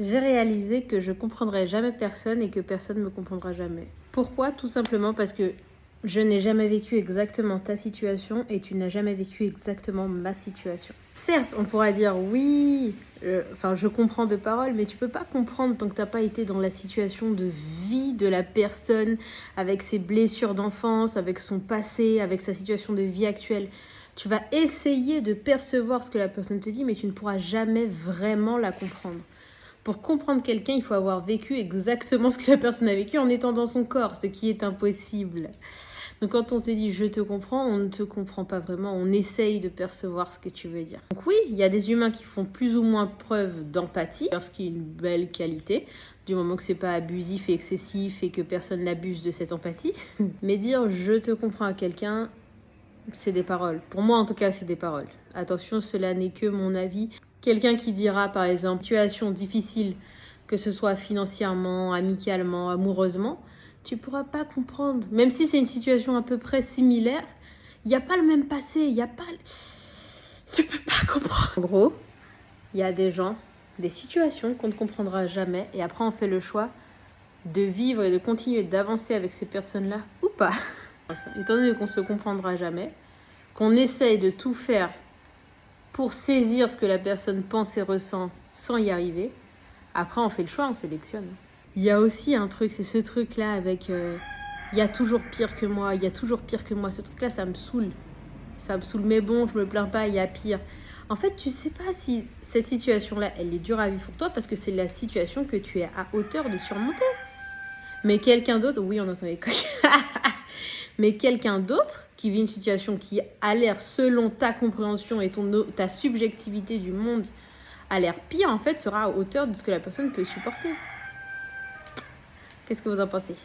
J'ai réalisé que je comprendrai jamais personne et que personne ne me comprendra jamais. Pourquoi? Tout simplement parce que je n'ai jamais vécu exactement ta situation et tu n'as jamais vécu exactement ma situation. Certes, on pourra dire oui, je comprends de parole, mais tu peux pas comprendre tant que t'as pas été dans la situation de vie de la personne, avec ses blessures d'enfance, avec son passé, avec sa situation de vie actuelle. Tu vas essayer de percevoir ce que la personne te dit, mais tu ne pourras jamais vraiment la comprendre. Pour comprendre quelqu'un, il faut avoir vécu exactement ce que la personne a vécu en étant dans son corps, ce qui est impossible. Donc quand on te dit « je te comprends », on ne te comprend pas vraiment, on essaye de percevoir ce que tu veux dire. Donc oui, il y a des humains qui font plus ou moins preuve d'empathie, ce qui est une belle qualité, du moment que c'est pas abusif et excessif et que personne n'abuse de cette empathie. Mais dire « je te comprends » à quelqu'un, c'est des paroles. Pour moi en tout cas, c'est des paroles. Attention, cela n'est que mon avis. Quelqu'un qui dira par exemple « situation difficile », que ce soit financièrement, amicalement, amoureusement, tu pourras pas comprendre. Même si c'est une situation à peu près similaire, il n'y a pas le même passé, il n'y a pas... Tu peux pas comprendre. En gros, il y a des gens, des situations qu'on ne comprendra jamais et après on fait le choix de vivre et de continuer d'avancer avec ces personnes-là ou pas. Étant donné qu'on se comprendra jamais, qu'on essaye de tout faire pour saisir ce que la personne pense et ressent sans y arriver, après on fait le choix, on sélectionne. Il y a aussi un truc, c'est ce truc-là avec il y a toujours pire que moi, il y a toujours pire que moi. Ce truc-là, ça me saoule. Ça me saoule, mais bon, je me plains pas, il y a pire. En fait, tu sais pas si cette situation-là, elle est dure à vivre pour toi parce que c'est la situation que tu es à hauteur de surmonter. Mais quelqu'un d'autre, oui, on entend les coques. Mais quelqu'un d'autre qui vit une situation qui a l'air, selon ta compréhension et ta subjectivité du monde, a l'air pire, en fait, sera à hauteur de ce que la personne peut supporter. Qu'est-ce que vous en pensez ?